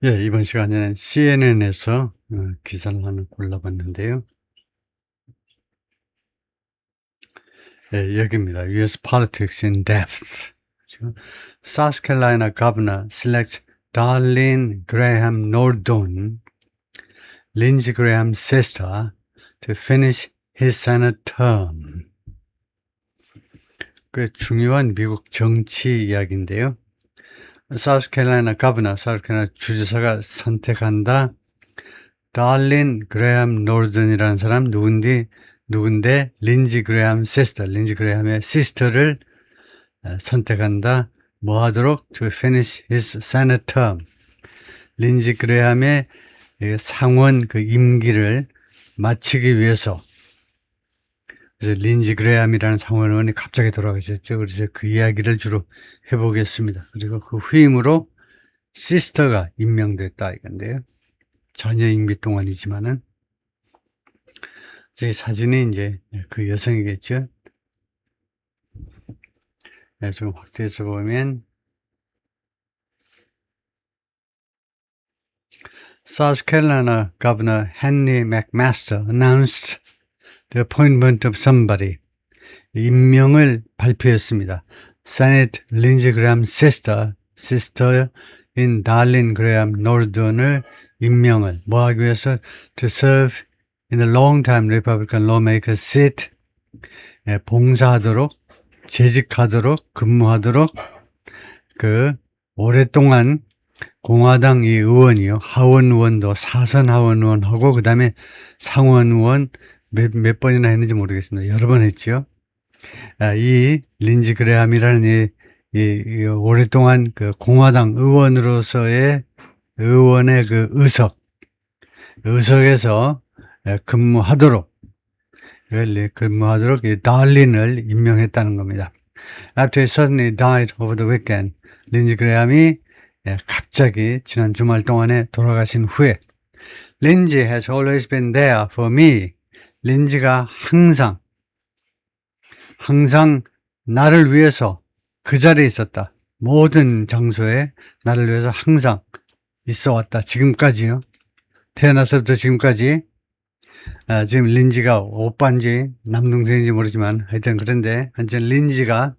예, 이번 시간에는 CNN에서 기사를 하나 골라봤는데요. 예, 여기입니다. US Politics in Depth. 지금 South Carolina Governor selects Darlene Graham Nordon, Lindsey Graham's sister, to finish his Senate term. 꽤 중요한 미국 정치 이야기인데요. 사우스캐롤라이나 가버너, 사우스캐롤라이나 주지사가 선택한다. 달린 그레함 노던이라는 사람 누군데 린지 그레함 시스터, 린지 그레함의 시스터를 선택한다. 뭐 하도록? To finish his Senate term. 린지 그레함의 상원 그 임기를 마치기 위해서. 그래서 린지 그레함이라는 상원의원이 갑자기 돌아가셨죠. 그래서 그 이야기를 주로 해보겠습니다. 그리고 그 후임으로 시스터가 임명됐다 이건데요. 전혀 임기 동안이지만은 제 사진이 이제 그 여성이겠죠. 네, 좀 확대해서 보면 South Carolina Governor Henry McMaster announced the appointment of somebody. 임명을 발표했습니다. Senate Lindsey Graham sister인 Darlene Graham Nordon을 임명을 뭐 하기 위해서 to serve in the long-time Republican lawmaker seat 봉사하도록 재직하도록 근무하도록 그 오랫동안 공화당 이 의원이요 하원 의원도 사선 하원 의원하고 그 다음에 상원 의원 몇 번이나 했는지 모르겠습니다. 여러 번 했죠. 이 린지 그레함이라는 이 오랫동안 그 공화당 의원으로서의 의원의 그 의석에서 근무하도록 이 달린을 임명했다는 겁니다. After he suddenly died over the weekend, 린지 그레함이 갑자기 지난 주말 동안에 돌아가신 후에 Lindsey has always been there for me. 린지가 항상 나를 위해서 그 자리에 있었다. 모든 장소에 나를 위해서 항상 있어 왔다. 지금까지요. 태어나서부터 지금까지. 지금 린지가 오빠인지 남동생인지 모르지만 하여튼 그런데 하여튼 린지가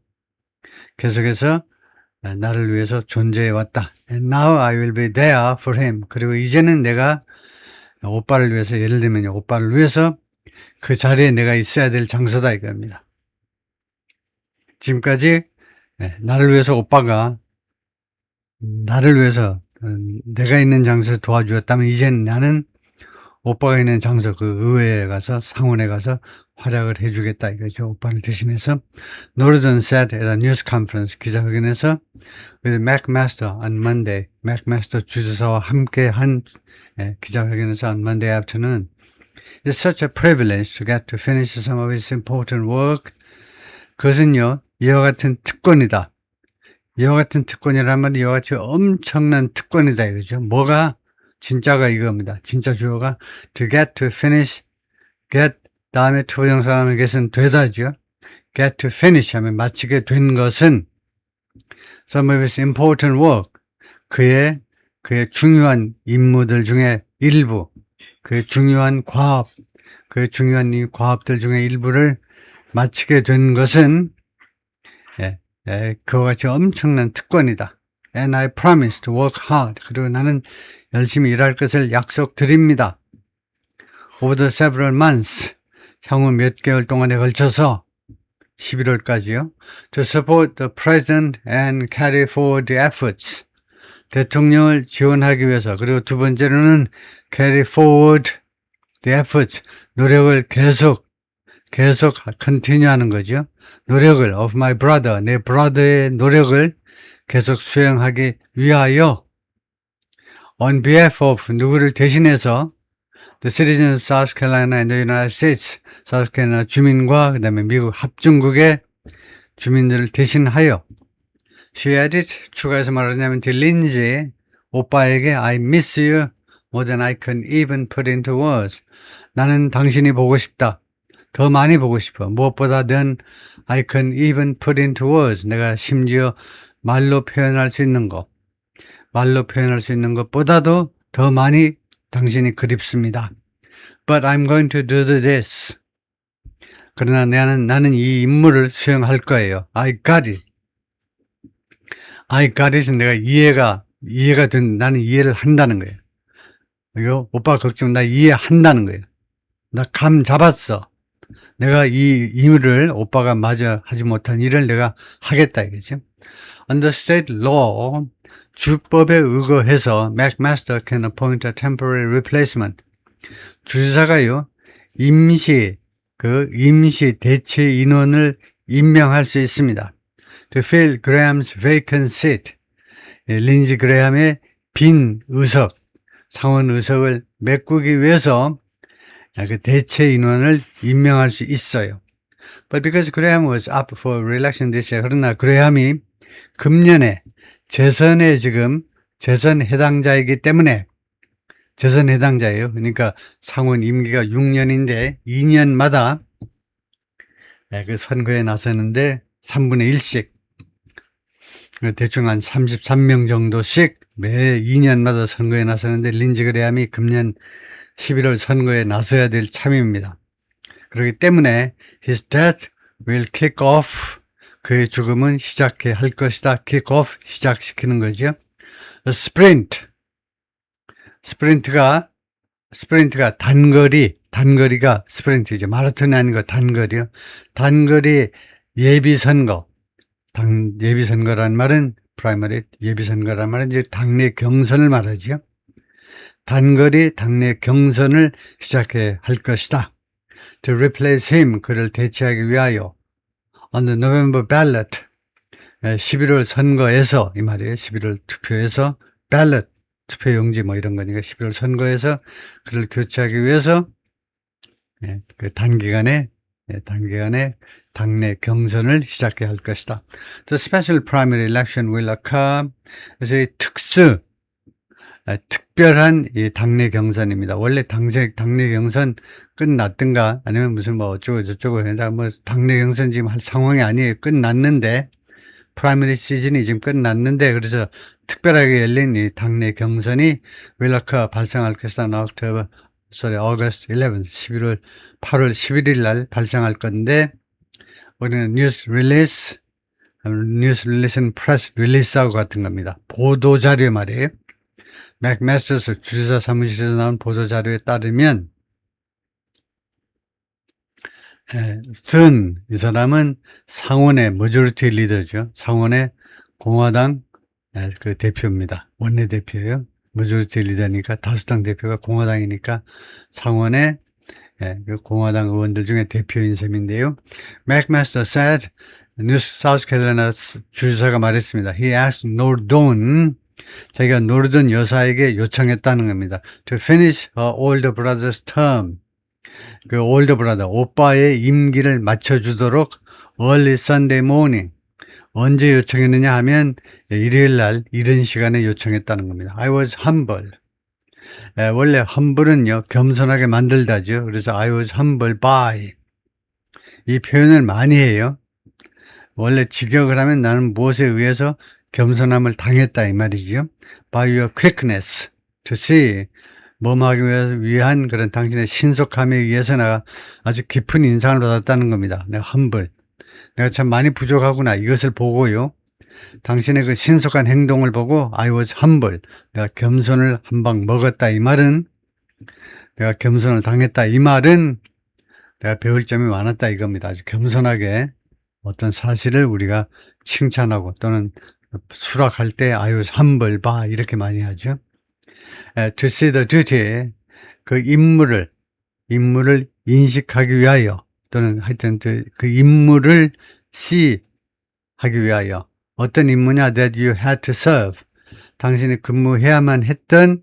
계속해서 나를 위해서 존재해 왔다. And now I will be there for him. 그리고 이제는 내가 오빠를 위해서 예를 들면 오빠를 위해서 그 자리에 내가 있어야 될 장소다 이겁니다. 지금까지 나를 위해서 오빠가 나를 위해서 내가 있는 장소에서 도와주었다면 이제는 나는 오빠가 있는 장소 그 의회에 가서 상원에 가서 활약을 해주겠다 이거죠. 오빠를 대신해서 Nordon said at a news conference 기자회견에서 with McMaster on Monday McMaster 주지사와 함께 한 기자회견에서 on Monday afternoon It's such a privilege to get to finish some of his important work. 그것은요 이와 같은 특권이다. 이와 같은 특권이란 말이 이와 같이 엄청난 특권이다 이거죠. 뭐가 진짜가 이겁니다. 진짜 주어가 to get to finish, get 다음에 투부정사하면 get은 되다죠. get to finish 하면 마치게 된 것은 some of his important work, 그의 중요한 임무들 중에 일부, 그의 중요한 과업, 그의 중요한 이 과업들 중에 일부를 마치게 된 것은 그와 같이 엄청난 특권이다. And I promise to work hard. 그리고 나는 열심히 일할 것을 약속드립니다. Over the several months, 향후 몇 개월 동안에 걸쳐서 11월까지요. To support the president and carry forward the efforts. 대통령을 지원하기 위해서 그리고 두 번째로는 carry forward the efforts. 노력을 계속 continue 하는 거죠. 노력을 of my brother, 내 brother의 노력을 계속 수행하기 위하여 on behalf of 누구를 대신해서 the citizens of South Carolina and the United States, South Carolina 주민과 그 다음에 미국 합중국의 주민들을 대신하여 she added, 추가해서 말하자면 to Lindsey, 오빠에게 I miss you more than I can even put into words. 나는 당신이 보고 싶다. 더 많이 보고 싶어. 무엇보다 than I can even put into words. 내가 심지어 말로 표현할 수 있는 거. 말로 표현할 수 있는 것보다도 더 많이 당신이 그립습니다. But I'm going to do this. 그러나 나는 이 임무를 수행할 거예요. I got it. I got it은 내가 이해가 나는 이해를 한다는 거예요. 이거 오빠 걱정, 나 이해한다는 거예요. 나 감 잡았어. 내가 이 일을 오빠가 마저 하지 못한 일을 내가 하겠다 이거죠. Under state law, 주법에 의거해서 McMaster can appoint a temporary replacement. 주지사가요, 임시 대체 인원을 임명할 수 있습니다. To fill Graham's vacant seat. 린지 그레함의 빈 의석, 상원 의석을 메꾸기 위해서 그 대체 인원을 임명할 수 있어요. But because Graham was up for re-election this year, 그러나 그레함이 금년에 재선 해당자이기 때문에 재선 해당자예요. 그러니까 상원 임기가 6년인데 2년마다 그 선거에 나서는데 3분의 1씩 대충 한 33명 정도씩 매 2년마다 선거에 나서는데 린지 그레함이 금년 11월 선거에 나서야 될 참입니다. 그렇기 때문에 his death will kick off, 그의 죽음은 시작해 할 것이다. kick off, 시작시키는 거죠. The 스프린트가 단거리가 스프린트죠. 마라톤이 아닌 거 단거리요. 단거리 예비선거란 말은 프라이머리 예비선거란 말은 이제 당내 경선을 말하죠. 단거리 당내 경선을 시작해 할 것이다. To replace him, 그를 대체하기 위하여 on the November ballot, 11월 선거에서 이 말이에요. 11월 투표에서 ballot, 투표용지 뭐 이런 거니까 11월 선거에서 그를 교체하기 위해서 그 단기간에 당내 경선을 시작해야 할 것이다. The special primary election will occur. 그래서 이 특별한 이 당내 경선입니다. 원래 당내 경선 끝났든가 아니면 무슨 뭐 어쩌고 저쩌고 해다 뭐 당내 경선 지금 할 상황이 아니에요. 끝났는데 프라이머리 시즌이 지금 끝났는데 그래서 특별하게 열린 이 당내 경선이 will occur, 발생할 것이다. August 11, 8월 11일 날 발생할 건데 우리는 뉴스 릴리스는 프레스 릴리스하고 같은 겁니다. 보도자료 말이에요. 맥마스터스 주지사 사무실에서 나온 보도자료에 따르면 이 사람은 상원의 머저리티 리더죠. 상원의 공화당 그 대표입니다. 원내대표예요. 머저리티 리더니까 다수당 대표가 공화당이니까 상원의 그 공화당 의원들 중에 대표인 셈인데요. 맥마스터 said, 뉴스 사우스캐롤라이나 주지사가 말했습니다. He asked 노르돈, 자기가 노르돈 여사에게 요청했다는 겁니다. To finish her older brother's term. 그 older brother, 오빠의 임기를 맞춰주도록 early Sunday morning. 언제 요청했느냐 하면 일요일 날 이른 시간에 요청했다는 겁니다. I was humble. 원래 humble은요, 겸손하게 만들다죠. 그래서 I was humble by. 이 표현을 많이 해요. 원래 직역을 하면 나는 무엇에 의해서 겸손함을 당했다 이 말이죠. By your quickness to see. 뭐하기 위한 그런 당신의 신속함에 의해서 내가 아주 깊은 인상을 받았다는 겁니다. 내가 humble. 내가 참 많이 부족하구나. 이것을 보고요. 당신의 그 신속한 행동을 보고 I was humble. 내가 겸손을 한 방 먹었다. 이 말은 내가 겸손을 당했다. 이 말은 내가 배울 점이 많았다 이겁니다. 아주 겸손하게 어떤 사실을 우리가 칭찬하고 또는 수락할 때 I was humble by 이렇게 많이 하죠. To see the duty, 그 임무를 인식하기 위하여 또는 하여튼 그 임무를 see 하기 위하여 어떤 임무냐 that you had to serve 당신이 근무해야만 했던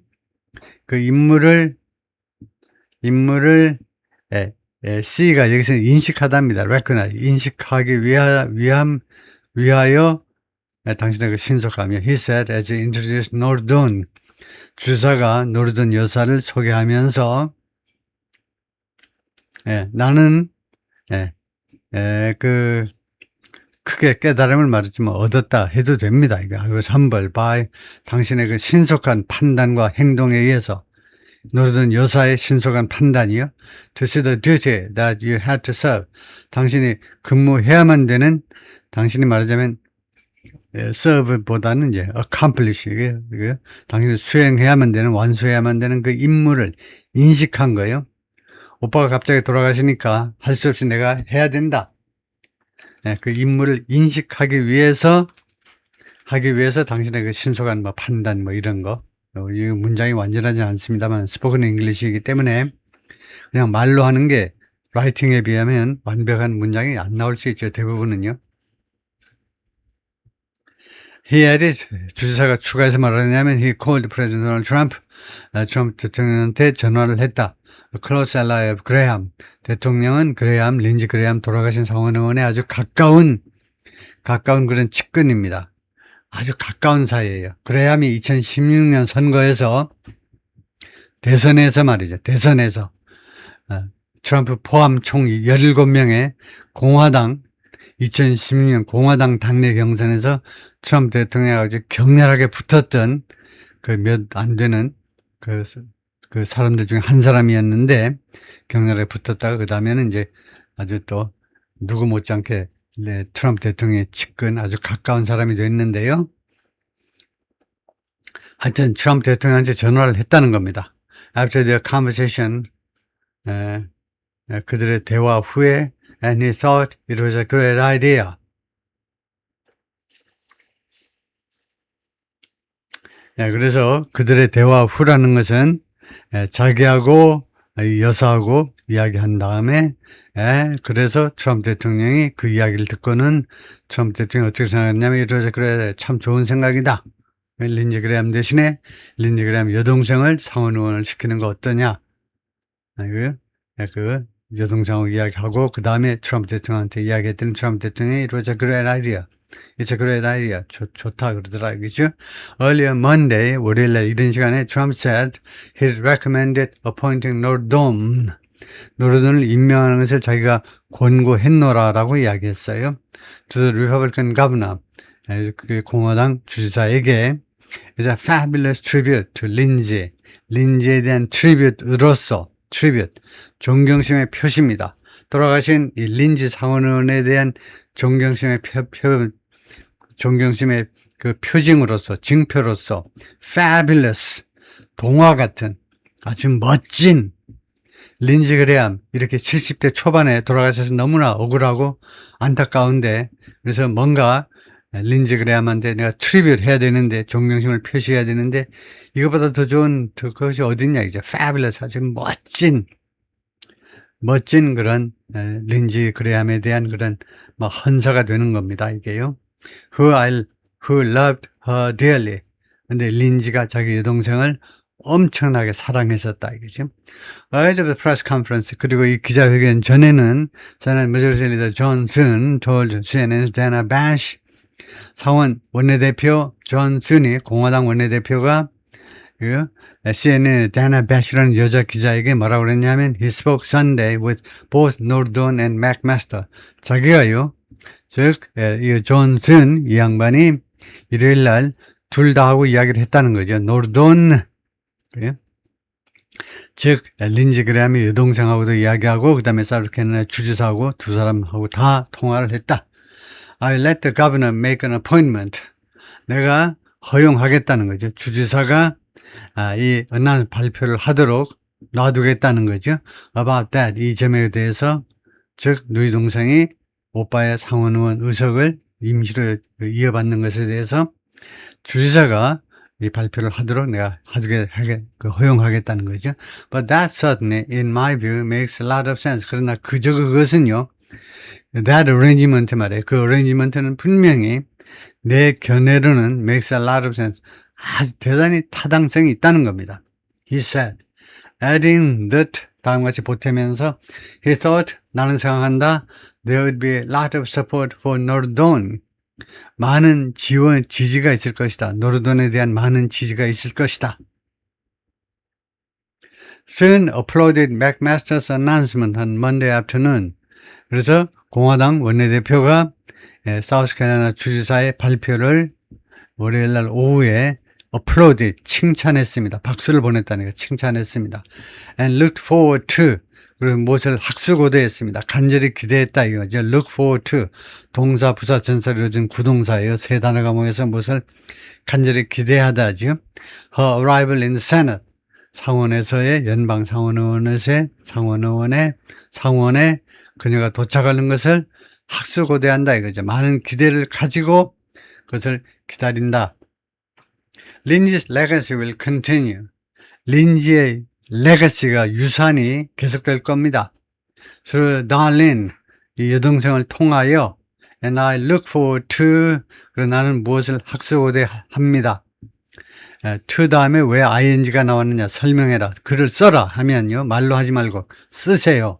그 임무를 see가 여기서는 인식하답니다. recognize 인식하기 위하여 당신의 그 신속함이요. He said as he introduced 노르돈 주사가 노르돈 여사를 소개하면서 나는 크게 깨달음을 말했지만 얻었다 해도 됩니다. 이게 I was humbled by 당신의 그 신속한 판단과 행동에 의해서 노르돈 여사의 신속한 판단이요. To see the duty that you had to serve. 당신이 근무해야만 되는 당신이 말하자면 serve보다는 이제 accomplish 이게 당신이 수행해야만 되는 완수해야만 되는 그 임무를 인식한 거예요. 오빠가 갑자기 돌아가시니까 할 수 없이 내가 해야 된다. 그 임무를 인식하기 위해서 당신의 그 신속한 뭐 판단 뭐 이런 거. 이 문장이 완전하지 않습니다만 스포큰 잉글리시이기 때문에 그냥 말로 하는 게 라이팅에 비하면 완벽한 문장이 안 나올 수 있죠. 대부분은요. He added, 주지사가 추가해서 말하냐면 he called President Donald Trump, 트럼프 대통령한테 전화를 했다. A close ally of Graham. 대통령은 그레이엄, 린지 그레이엄 돌아가신 상원 의원의 아주 가까운 그런 측근입니다. 아주 가까운 사이예요. 그레이엄이 2016년 선거에서 대선에서 말이죠. 대선에서 트럼프 포함 총 17명의 공화당 2016년 공화당 당내 경선에서 트럼프 대통령이 아주 격렬하게 붙었던 그 몇 안 되는 그 사람들 중에 한 사람이었는데 격렬하게 붙었다가 그 다음에는 이제 아주 또 누구 못지않게 트럼프 대통령의 측근 아주 가까운 사람이 됐는데요. 하여튼 트럼프 대통령한테 전화를 했다는 겁니다. After the conversation, 그들의 대화 후에 and he thought it was a great idea. 그래서 그들의 대화 후라는 것은 자기하고 여사하고 이야기한 다음에 그래서 트럼프 대통령이 그 이야기를 듣고는 트럼프 대통령이 어떻게 생각했냐면 이러서 그래 참 좋은 생각이다. 린지 그레이엄 대신에 린지 그레이엄 여동생을 상원 의원을 시키는 거 어떠냐. 그 여동생하고 이야기하고 그 다음에 트럼프 대통령한테 이야기했더니 트럼프 대통령이 이러서 great idea. It's a great idea. 좋다 그러더라, 그죠? Earlier Monday, 월요일날 이런 시간에 Trump said he recommended appointing Nordon. 노르돈을 임명하는 것을 자기가 권고했노라라고 이야기했어요. To the Republican governor, 그 공화당 주지사에게 It's a fabulous tribute to Lindsey. 린지에 대한 트리뷰트로서 존경심의 표시입니다. 돌아가신 이 린지 상원의원에 대한 존경심의 그 표징으로서 증표로서 fabulous 동화 같은 아주 멋진 린지 그레이엄 이렇게 70대 초반에 돌아가셔서 너무나 억울하고 안타까운데 그래서 뭔가 린지 그레이엄한테 내가 트리뷰트 해야 되는데 존경심을 표시해야 되는데 이거보다 더 좋은 그것이 어딨냐 이제 fabulous 아주 멋진 그런 린지 그레이엄에 대한 그런 뭐 헌사가 되는 겁니다. 이게요. Who loved her dearly. 근데 린지가 자기 여동생을 엄청나게 사랑했었다 이거죠. Right of the press conference 그리고 이 기자회견 전에는 Senate Majority Leader John Thune told CNN's Dana Bash 상원 원내대표 존 순이 공화당 원내대표가 CNN의 Dana Bash라는 여자 기자에게 뭐라고 그랬냐면 He spoke Sunday with both Nordon and McMaster. 자기가요, 즉 존 순 이 양반이 일요일날 둘 다 하고 이야기를 했다는 거죠. 노르돈 즉 린지 그레이엄이 여동생하고도 이야기하고 그 다음에 사우스캐롤라이나 주지사하고 두 사람하고 다 통화를 했다. I let the governor make an appointment. 내가 허용하겠다는 거죠. 주지사가 이 발표를 하도록 놔두겠다는 거죠. About that. 이 점에 대해서 즉 누이 동생이 오빠의 상원 의원 의석을 임시로 이어받는 것에 대해서 주지사가 이 발표를 하도록 내가 허용하겠다는 거죠. But that certainly, in my view, makes a lot of sense. 그러나 그것은요, that arrangement 말이에요. 그 arrangement는 분명히 내 견해로는 makes a lot of sense. 아주 대단히 타당성이 있다는 겁니다. He said, adding that, 다음과 같이 보태면서, he thought, 나는 생각한다, there would be a lot of support for Nordon. 많은 지지가 있을 것이다. 노르돈에 대한 많은 지지가 있을 것이다. Soon applauded McMaster's announcement on Monday afternoon. 그래서 공화당 원내대표가 사우스캐롤라이나 주지사의 발표를 월요일 날 오후에 applaud, 칭찬했습니다. 박수를 보냈다는 거 칭찬했습니다. And looked forward to, 그리고 무엇을 학수고대했습니다. 간절히 기대했다 이거죠. look forward to, 동사, 부사, 전사를 이루어진 구동사예요. 세 단어가 모여서 무엇을 간절히 기대하다죠. Her arrival in the Senate, 상원에서의 연방 상원에 그녀가 도착하는 것을 학수고대한다 이거죠. 많은 기대를 가지고 그것을 기다린다. Lindsay's legacy will continue. 린지의 레거시가 유산이 계속될 겁니다. Through Darlene, 이 여동생을 통하여 and I look forward to, 그리고 나는 무엇을 학수고대합니다. to 다음에 왜 ing가 나왔느냐 설명해라. 글을 써라 하면요. 말로 하지 말고 쓰세요.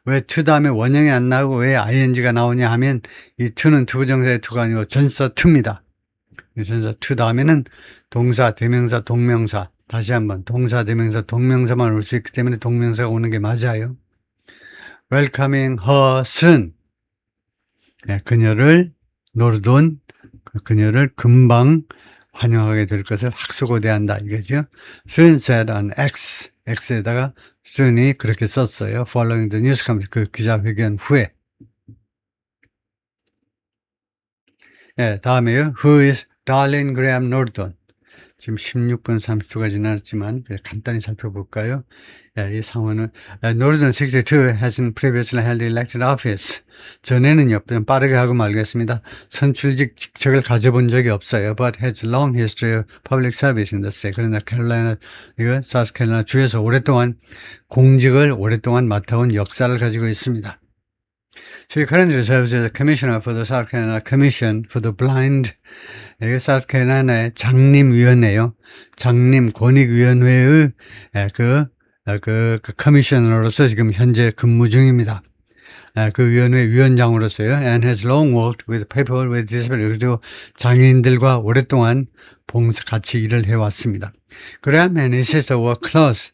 왜 to 다음에 원형이 안 나오고 왜 ing가 나오냐 하면 이 to는 투부정사의 to가 아니고 전사 to입니다. 전사 to 다음에는 동사, 대명사, 동명사. 다시 한번 동사, 대명사, 동명사만 올 수 있기 때문에 동명사가 오는 게 맞아요. Welcoming her soon. 그녀를 노르돈, 그녀를 금방 환영하게 될 것을 학수고대한다 이거죠. Soon said on X, X에다가 soon이 그렇게 썼어요. Following the news conference, 그 기자회견 후에. 다음에요. Who is Darlene Graham Norton? 지금 16분 30초가 지났지만 간단히 살펴볼까요? 이 상황은 Norton 62 hasn't previously held elected office. 전에는요, 좀 빠르게 하고 말겠습니다. 선출직 직책을 가져본 적이 없어요. But has long history of public service in the state. 그러나 사우스캐롤라이나 주에서 오랫동안 공직을 오랫동안 맡아온 역사를 가지고 있습니다. She currently serves as a commissioner for the South Carolina Commission for the Blind. 이게 사우스캐롤라이나의 장림위원회요. 장림권익위원회의 커미셔너로서 지금 현재 근무 중입니다. 그 위원회 위원장으로서요. And has long worked with people with disabilities. 그리고 장애인들과 오랫동안 같이 일을 해왔습니다. Graham and his sister were close.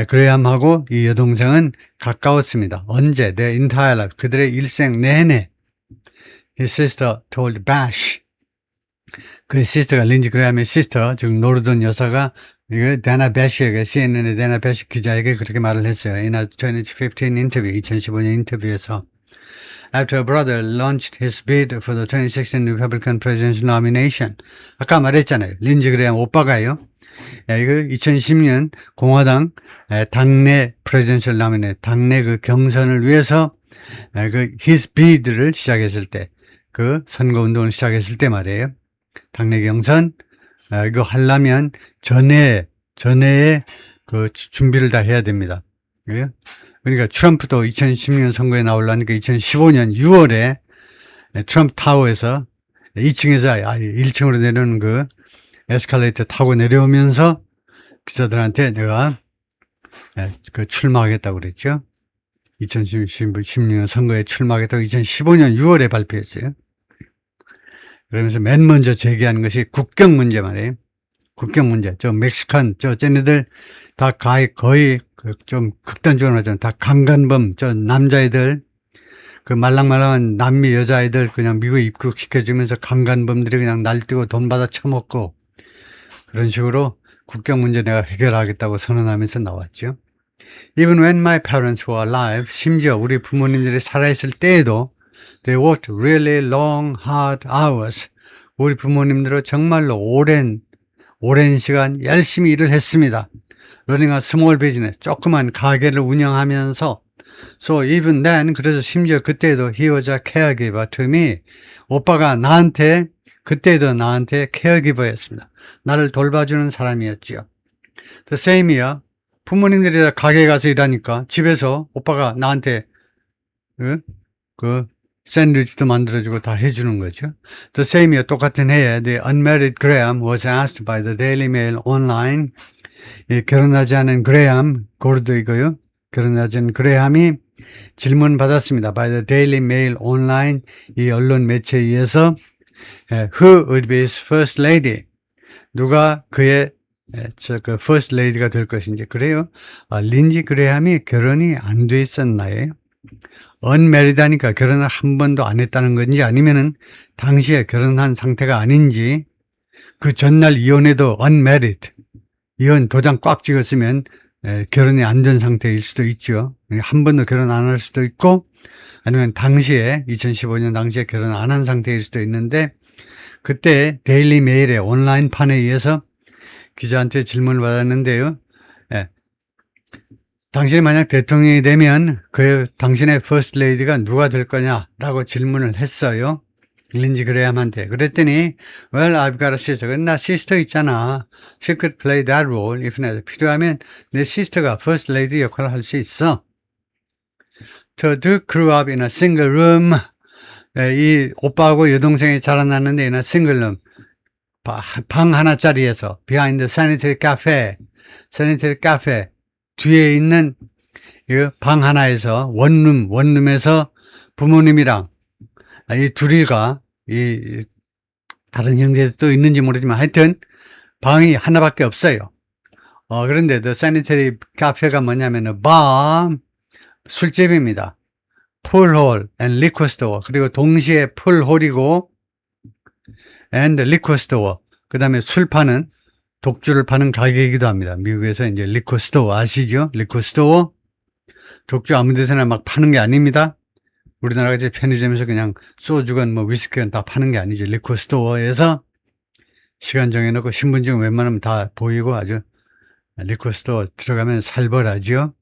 그레이엄하고 이 여동생은 가까웠습니다. 언제? Their entire life. 그들의 일생 내내. His sister told Bash. 그 시스터가 린지 그레이엄의 시스터, 즉 노르던 여사가 이거 데나 배시에게 CNN의 데나 배시 기자에게 그렇게 말을 했어요. In a 2015 interview, 2015년 인터뷰에서 After her brother launched his bid for the 2016 Republican presidential nomination. 아까 말했잖아요. 린지 그레이엄 오빠가요. 이거 2010년 공화당 당내 presidential nomination, 당내 그 경선을 위해서 그 his bid를 시작했을 때, 그 선거 운동을 시작했을 때 말이에요. 당내 경선 이거 하려면 전에 그 준비를 다 해야 됩니다. 그러니까 트럼프도 2016년 선거에 나오려니까 2015년 6월에 트럼프 타워에서 2층에서 1층으로 내려오는 그 에스컬레이터 타고 내려오면서 기자들한테 내가 그 출마하겠다고 그랬죠. 2016년 선거에 출마하겠다고 2015년 6월에 발표했어요. 그러면서 맨 먼저 제기하는 것이 국경 문제 말이에요. 국경 문제. 멕시칸, 쟤네들 다 거의 좀 극단적으로 하잖아요. 다 강간범, 남자애들, 그 말랑말랑한 남미 여자애들 그냥 미국에 입국시켜주면서 강간범들이 그냥 날뛰고 돈 받아 처먹고 그런 식으로 국경 문제 내가 해결하겠다고 선언하면서 나왔죠. Even when my parents were alive, 심지어 우리 부모님들이 살아있을 때에도 They worked really long, hard hours. 우리 부모님들은 정말로 오랜 시간 열심히 일을 했습니다. Running a small business, 조그만 가게를 운영하면서 So even then, 그래서 심지어 그때도 he was a caregiver to me. 오빠가 그때도 나한테 caregiver였습니다. 나를 돌봐주는 사람이었지요. The same year, 부모님들이 가게에 가서 일하니까 집에서 오빠가 나한테 샌드위치도 만들어주고 다 해주는 거죠. The same year, 똑같은 해에 The unmarried Graham was asked by the Daily Mail online. 결혼하지 않은 그레이엄, 고르드이고요. 결혼하지 않은 그레이엄이 질문받았습니다. By the Daily Mail online, 이 언론 매체에 의해서 Who would be his first lady? 누가 그의 그 first lady가 될 것인지. 그래요. 린지 그레이엄이 결혼이 안 돼 있었나요? unmarried 하니까 결혼을 한 번도 안 했다는 건지 아니면은 당시에 결혼한 상태가 아닌지 그 전날 이혼해도 unmarried 이혼 도장 꽉 찍었으면 결혼이 안 된 상태일 수도 있죠. 한 번도 결혼 안 할 수도 있고 아니면 당시에 2015년 당시에 결혼 안 한 상태일 수도 있는데 그때 데일리 메일의 온라인판에 의해서 기자한테 질문을 받았는데요. 당신이 만약 대통령이 되면 당신의 퍼스트 레이디가 누가 될 거냐라고 질문을 했어요. 린지 그레함한테. 그랬더니 well, I've got a sister. 나 시스터 있잖아. She could play that role. if 필요하면 내 시스터가 퍼스트 레이디 역할을 할 수 있어. To grew up in a single room. 이 오빠하고 여동생이 자라났는데 in a single room. 방 하나짜리에서 behind the sanitary cafe 뒤에 있는 방 하나에서 원룸에서 부모님이랑 이 둘이가 다른 형제도 있는지 모르지만 하여튼 방이 하나밖에 없어요. 그런데 the sanitary cafe가 뭐냐면은 술집입니다. 풀홀 and liquor store 그리고 동시에 풀홀이고 and liquor store 그 다음에 술 파는 독주를 파는 가게이기도 합니다. 미국에서 이제 리코 스토어 아시죠? 리코 스토어 독주 아무 데서나 막 파는 게 아닙니다. 우리나라 같이 편의점에서 그냥 소주건 뭐 위스키건 다 파는 게 아니죠. 리코 스토어에서 시간 정해놓고 신분증 웬만하면 다 보이고 아주 리코 스토어 들어가면 살벌하죠.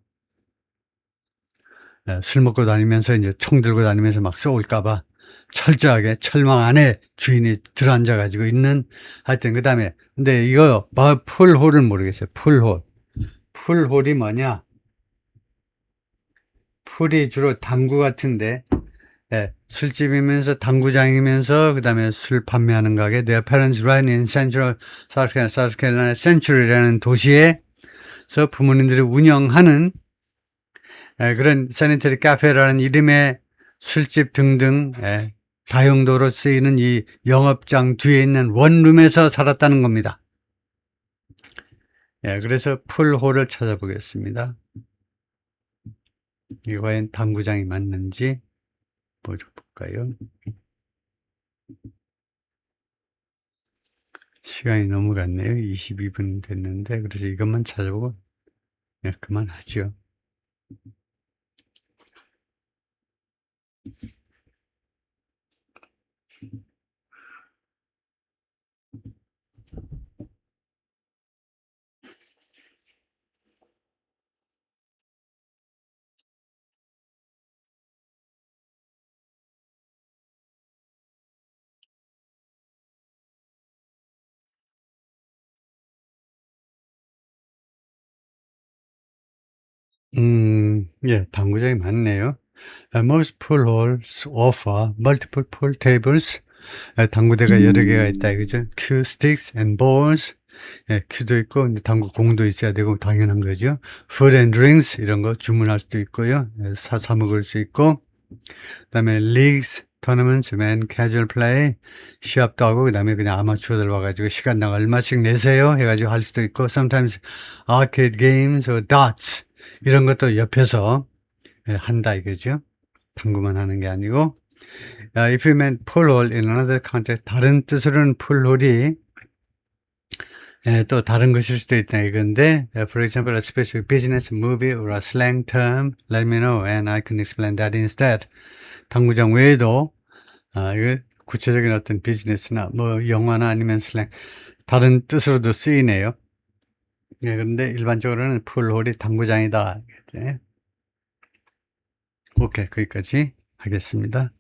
술 먹고 다니면서 이제 총 들고 다니면서 막 쏘올까봐 철저하게 철망 안에 주인이 들어앉아가지고 있는 하여튼 그 다음에 근데 이거 풀홀을 모르겠어요. 풀홀이 뭐냐? 풀이 주로 당구 같은데 술집이면서 당구장이면서 그 다음에 술 판매하는 가게 Their parents ran in Central South Carolina Century라는 도시에서 부모님들이 운영하는 그런 세니터리 카페라는 이름의 술집 등등 다용도로 쓰이는 이 영업장 뒤에 있는 원룸에서 살았다는 겁니다. 그래서 풀홀을 찾아보겠습니다. 이거 과연 당구장이 맞는지 볼까요? 시간이 넘어갔네요. 22분 됐는데 그래서 이것만 찾아보고 그만하죠. 당구장이 많네요. Most pool halls offer multiple pool tables. 당구대가 여러 개가 있다 이거죠. cue sticks and balls. 큐도 있고 당구 공도 있어야 되고 당연한 거죠. food and drinks 이런 거 주문할 수도 있고요. 사 먹을 수 있고 그다음에 leagues, tournaments, and casual play 시합도 하고 그다음에 그냥 아마추어들 와가지고 시간당 얼마씩 내세요 해가지고 할 수도 있고 sometimes arcade games or darts 이런 것도 옆에서 한다 이거죠. 당구만 하는 게 아니고 if you meant pool hall in another context 다른 뜻으로는 풀홀이 또 다른 것일 수도 있다 이건데 for example a specific business, movie or a slang term let me know and I can explain that instead. 당구장 외에도 이거 구체적인 어떤 비즈니스나 뭐 영화나 아니면 슬랭 다른 뜻으로도 쓰이네요. 그런데 일반적으로는 풀홀이 당구장이다. 오케이, 거기까지 하겠습니다.